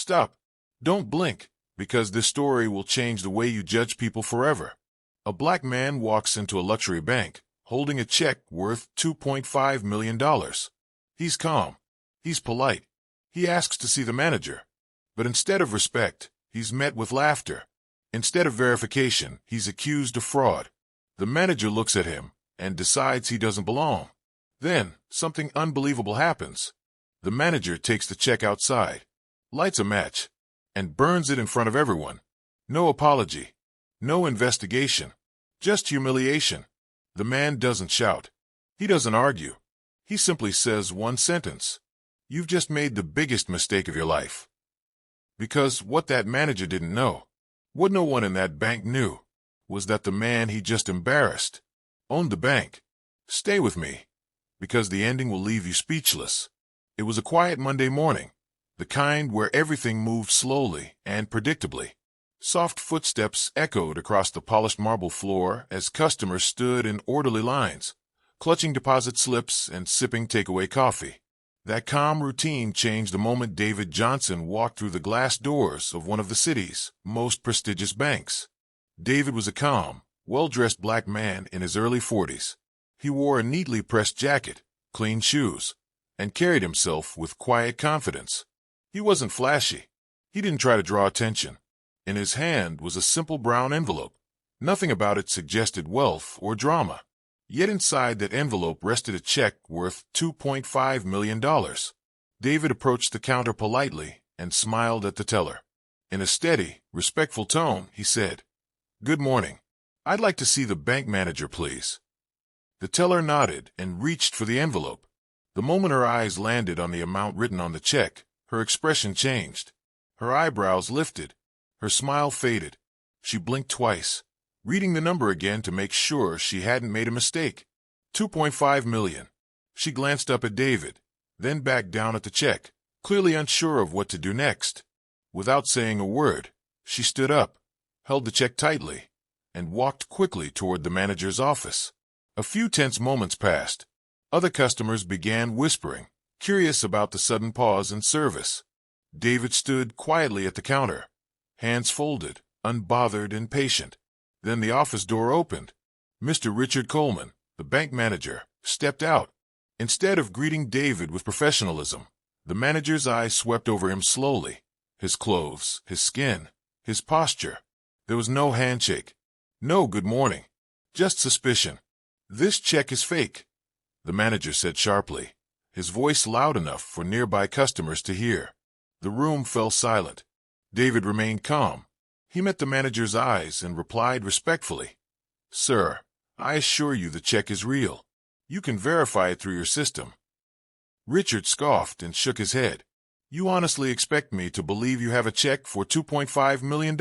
Stop. Don't blink, because this story will change the way you judge people forever. A black man walks into a luxury bank, holding a check worth $2.5 million. He's calm. He's polite. He asks to see the manager. But instead of respect, he's met with laughter. Instead of verification, he's accused of fraud. The manager looks at him and decides he doesn't belong. Then, something unbelievable happens. The manager takes the check outside, lights a match, and burns it in front of everyone. No apology. No investigation. Just humiliation. The man doesn't shout. He doesn't argue. He simply says one sentence. You've just made the biggest mistake of your life. Because what that manager didn't know, what no one in that bank knew, was that the man he just embarrassed owned the bank. Stay with me, because the ending will leave you speechless. It was a quiet Monday morning, the kind where everything moved slowly and predictably. Soft footsteps echoed across the polished marble floor as customers stood in orderly lines, clutching deposit slips and sipping takeaway coffee. That calm routine changed the moment David Johnson walked through the glass doors of one of the city's most prestigious banks. David was a calm, well-dressed black man in his early 40s. He wore a neatly pressed jacket, clean shoes, and carried himself with quiet confidence. He wasn't flashy. He didn't try to draw attention. In his hand was a simple brown envelope. Nothing about it suggested wealth or drama. Yet inside that envelope rested a check worth $2.5 million. David approached the counter politely and smiled at the teller. In a steady, respectful tone, he said, "Good morning. I'd like to see the bank manager, please." The teller nodded and reached for the envelope. The moment her eyes landed on the amount written on the check, her expression changed. Her eyebrows lifted. Her smile faded. She blinked twice, reading the number again to make sure she hadn't made a mistake. $2.5 million. She glanced up at David, then back down at the check, clearly unsure of what to do next. Without saying a word, she stood up, held the check tightly, and walked quickly toward the manager's office. A few tense moments passed. Other customers began whispering, curious about the sudden pause in service. David stood quietly at the counter, hands folded, unbothered and patient. Then the office door opened. Mr. Richard Coleman, the bank manager, stepped out. Instead of greeting David with professionalism, the manager's eyes swept over him slowly. His clothes, his skin, his posture. There was no handshake. No good morning. Just suspicion. "This check is fake," the manager said sharply, his voice loud enough for nearby customers to hear. The room fell silent. David remained calm. He met the manager's eyes and replied respectfully, "Sir, I assure you the check is real. You can verify it through your system." Richard scoffed and shook his head. "You honestly expect me to believe you have a check for $2.5 million?"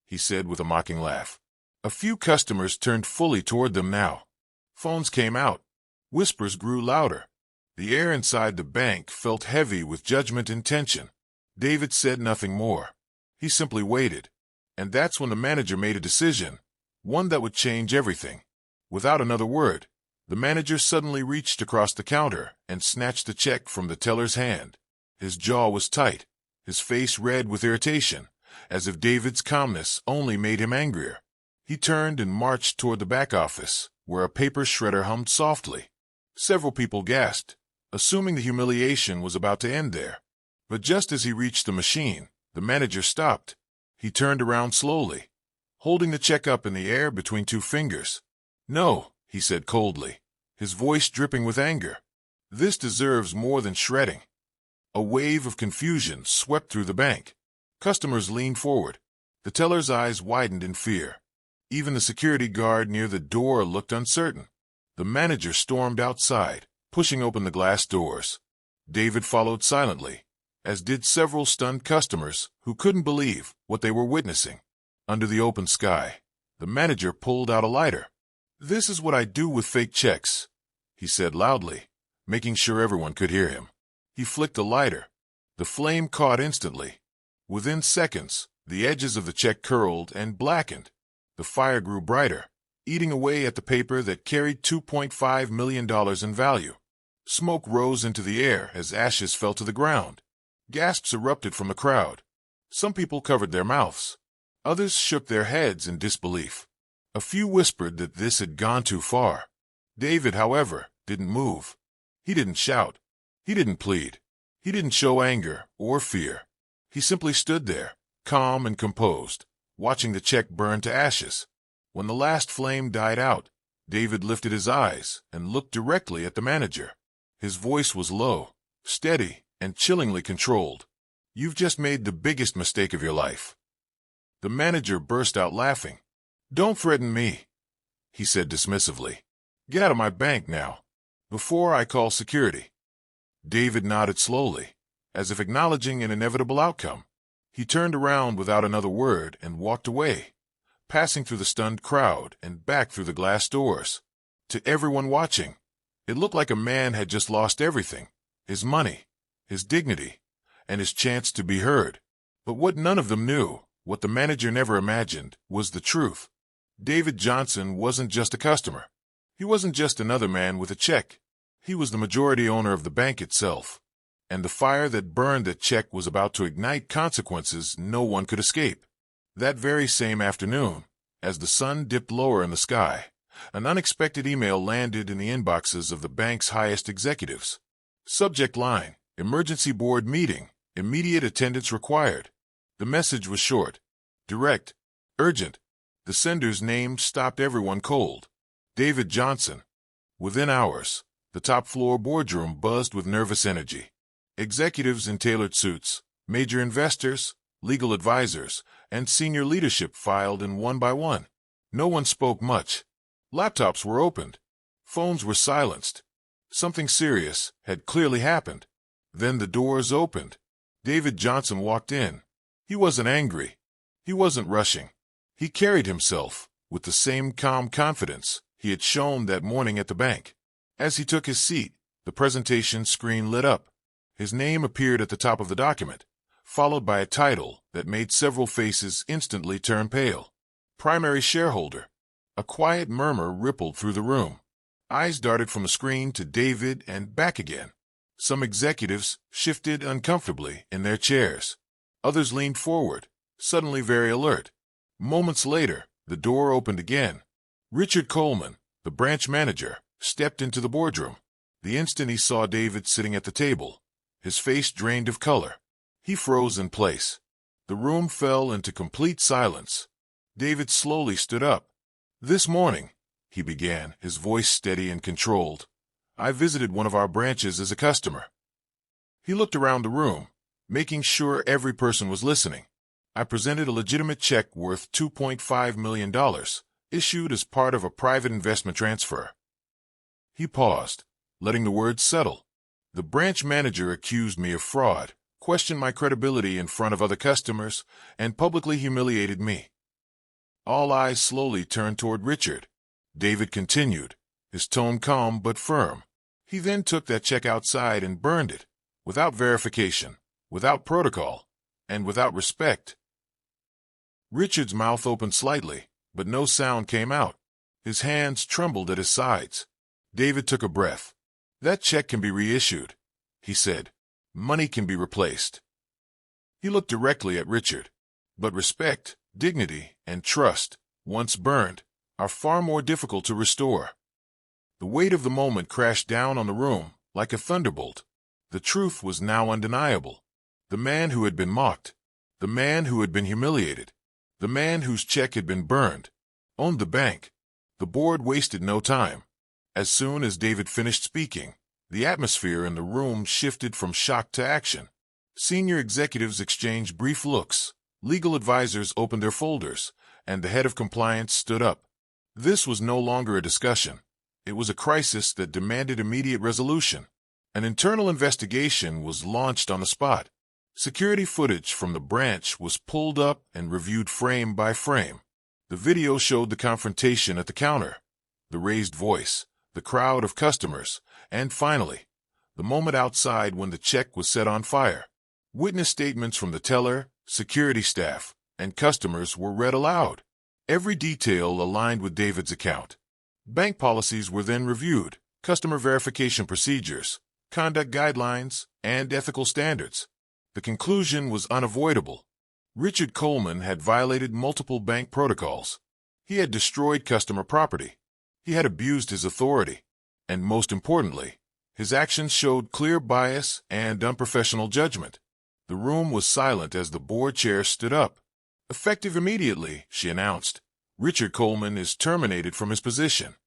he said with a mocking laugh. A few customers turned fully toward them now. Phones came out. Whispers grew louder. The air inside the bank felt heavy with judgment and tension. David said nothing more. He simply waited. And that's when the manager made a decision, one that would change everything. Without another word, the manager suddenly reached across the counter and snatched the check from the teller's hand. His jaw was tight, his face red with irritation, as if David's calmness only made him angrier. He turned and marched toward the back office, where a paper shredder hummed softly. Several people gasped, assuming the humiliation was about to end there. But just as he reached the machine, the manager stopped. He turned around slowly, holding the check up in the air between two fingers. "No," he said coldly, his voice dripping with anger. "This deserves more than shredding." A wave of confusion swept through the bank. Customers leaned forward. The teller's eyes widened in fear. Even the security guard near the door looked uncertain. The manager stormed outside, pushing open the glass doors. David followed silently, as did several stunned customers who couldn't believe what they were witnessing. Under the open sky, the manager pulled out a lighter. "This is what I do with fake checks," he said loudly, making sure everyone could hear him. He flicked the lighter. The flame caught instantly. Within seconds, the edges of the check curled and blackened. The fire grew brighter, eating away at the paper that carried $2.5 million in value. Smoke rose into the air as ashes fell to the ground. Gasps erupted from the crowd. Some people covered their mouths. Others shook their heads in disbelief. A few whispered that this had gone too far. David, however, didn't move. He didn't shout. He didn't plead. He didn't show anger or fear. He simply stood there, calm and composed, watching the check burn to ashes. When the last flame died out, David lifted his eyes and looked directly at the manager. His voice was low, steady, and chillingly controlled. "You've just made the biggest mistake of your life." The manager burst out laughing. "Don't threaten me," he said dismissively. "Get out of my bank now, before I call security." David nodded slowly, as if acknowledging an inevitable outcome. He turned around without another word and walked away, passing through the stunned crowd and back through the glass doors. To everyone watching, it looked like a man had just lost everything: his money, his dignity, and his chance to be heard. But what none of them knew, what the manager never imagined, was the truth. David Johnson wasn't just a customer. He wasn't just another man with a check. He was the majority owner of the bank itself. And the fire that burned that check was about to ignite consequences no one could escape. That very same afternoon, as the sun dipped lower in the sky, an unexpected email landed in the inboxes of the bank's highest executives. Subject line: Emergency Board Meeting. Immediate attendance required. The message was short, direct, urgent. The sender's name stopped everyone cold: David Johnson. Within hours, the top-floor boardroom buzzed with nervous energy. Executives in tailored suits, major investors, legal advisors, and senior leadership filed in one by one. No one spoke much. Laptops were opened. Phones were silenced. Something serious had clearly happened. Then the doors opened. David Johnson walked in. He wasn't angry. He wasn't rushing. He carried himself with the same calm confidence he had shown that morning at the bank. As he took his seat, the presentation screen lit up. His name appeared at the top of the document, followed by a title that made several faces instantly turn pale: Primary Shareholder. A quiet murmur rippled through the room. Eyes darted from the screen to David and back again. Some executives shifted uncomfortably in their chairs. Others leaned forward, suddenly very alert. Moments later, the door opened again. Richard Coleman, the branch manager, stepped into the boardroom. The instant he saw David sitting at the table, his face drained of color. He froze in place. The room fell into complete silence. David slowly stood up. "This morning," he began, his voice steady and controlled, "I visited one of our branches as a customer." He looked around the room, making sure every person was listening. "I presented a legitimate check worth $2.5 million, issued as part of a private investment transfer." He paused, letting the words settle. "The branch manager accused me of fraud, questioned my credibility in front of other customers, and publicly humiliated me." All eyes slowly turned toward Richard. David continued, his tone calm but firm. "He then took that check outside and burned it, without verification, without protocol, and without respect." Richard's mouth opened slightly, but no sound came out. His hands trembled at his sides. David took a breath. "That check can be reissued," he said. "Money can be replaced." He looked directly at Richard. "But respect, dignity, and trust, once burned, are far more difficult to restore." The weight of the moment crashed down on the room like a thunderbolt. The truth was now undeniable. The man who had been mocked, the man who had been humiliated, the man whose check had been burned, owned the bank. The board wasted no time. As soon as David finished speaking, the atmosphere in the room shifted from shock to action. Senior executives exchanged brief looks, legal advisors opened their folders, and the head of compliance stood up. This was no longer a discussion. It was a crisis that demanded immediate resolution. An internal investigation was launched on the spot. Security footage from the branch was pulled up and reviewed frame by frame. The video showed the confrontation at the counter, the raised voice, the crowd of customers, and finally, the moment outside when the check was set on fire. Witness statements from the teller, security staff, and customers were read aloud. Every detail aligned with David's account. Bank policies were then reviewed, customer verification procedures, conduct guidelines, and ethical standards. The conclusion was unavoidable. Richard Coleman had violated multiple bank protocols. He had destroyed customer property. He had abused his authority. And most importantly, his actions showed clear bias and unprofessional judgment. The room was silent as the board chair stood up. "Effective immediately," she announced. "Richard Coleman is terminated from his position."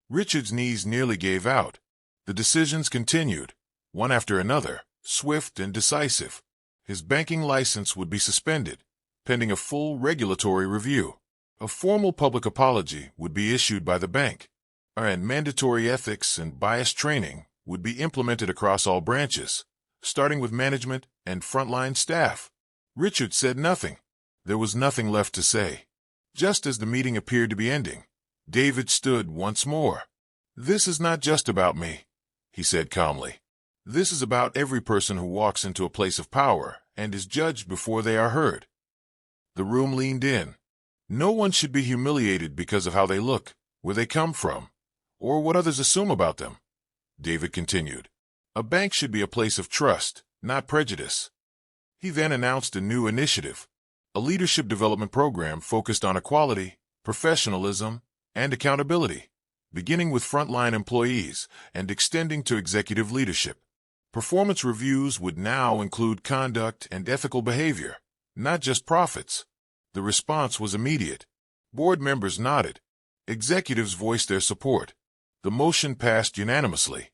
Richard's knees nearly gave out. The decisions continued, one after another, swift and decisive. His banking license would be suspended, pending a full regulatory review. A formal public apology would be issued by the bank, and mandatory ethics and bias training would be implemented across all branches, starting with management and frontline staff. Richard said nothing. There was nothing left to say. Just as the meeting appeared to be ending, David stood once more. "This is not just about me," he said calmly. "This is about every person who walks into a place of power and is judged before they are heard." The room leaned in. No one should be humiliated because of how they look, where they come from, or what others assume about them, David continued. A bank should be a place of trust, not prejudice. He then announced a new initiative, a leadership development program focused on equality, professionalism, and accountability, beginning with frontline employees and extending to executive leadership. Performance reviews would now include conduct and ethical behavior, not just profits. The response was immediate. Board members nodded. Executives voiced their support. The motion passed unanimously.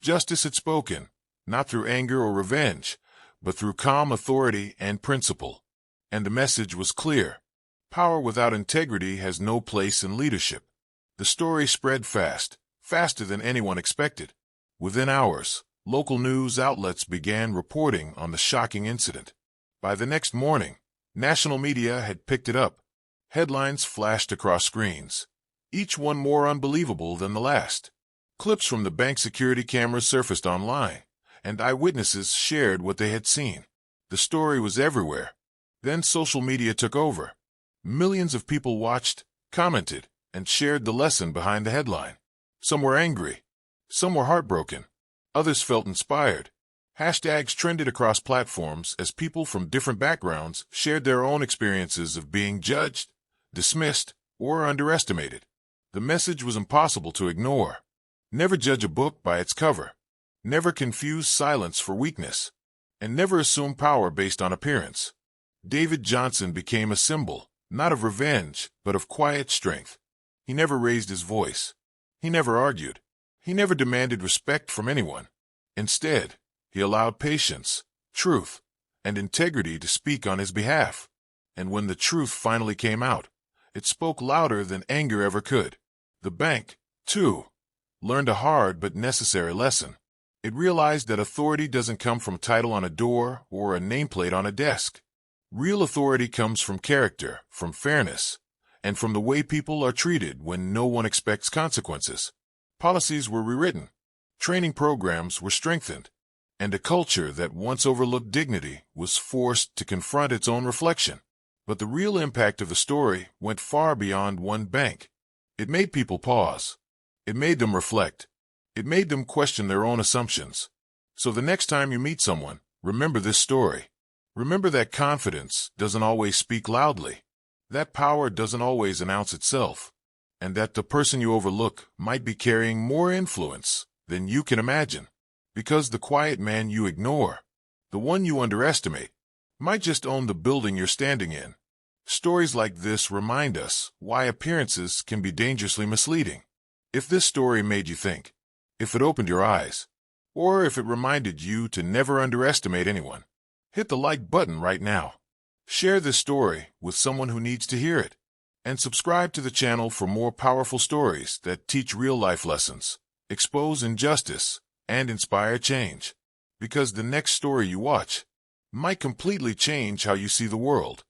Justice had spoken, not through anger or revenge, but through calm authority and principle. And the message was clear. Power without integrity has no place in leadership. The story spread fast, faster than anyone expected. Within hours, local news outlets began reporting on the shocking incident. By the next morning, national media had picked it up. Headlines flashed across screens, each one more unbelievable than the last. Clips from the bank security cameras surfaced online, and eyewitnesses shared what they had seen. The story was everywhere. Then social media took over. Millions of people watched, commented, and shared the lesson behind the headline. Some were angry. Some were heartbroken. Others felt inspired. Hashtags trended across platforms as people from different backgrounds shared their own experiences of being judged, dismissed, or underestimated. The message was impossible to ignore. Never judge a book by its cover. Never confuse silence for weakness. And never assume power based on appearance. David Johnson became a symbol, not of revenge, but of quiet strength. He never raised his voice. He never argued. He never demanded respect from anyone. Instead, he allowed patience, truth, and integrity to speak on his behalf. And when the truth finally came out, it spoke louder than anger ever could. The bank, too, learned a hard but necessary lesson. It realized that authority doesn't come from a title on a door or a nameplate on a desk. Real authority comes from character, from fairness, and from the way people are treated when no one expects consequences. Policies were rewritten, training programs were strengthened, and a culture that once overlooked dignity was forced to confront its own reflection. But the real impact of the story went far beyond one bank. It made people pause. It made them reflect. It made them question their own assumptions. So the next time you meet someone, remember this story. Remember that confidence doesn't always speak loudly, that power doesn't always announce itself, and that the person you overlook might be carrying more influence than you can imagine. Because the quiet man you ignore, the one you underestimate, might just own the building you're standing in. Stories like this remind us why appearances can be dangerously misleading. If this story made you think, if it opened your eyes, or if it reminded you to never underestimate anyone, hit the like button right now. Share this story with someone who needs to hear it. And subscribe to the channel for more powerful stories that teach real-life lessons, expose injustice, and inspire change. Because the next story you watch might completely change how you see the world.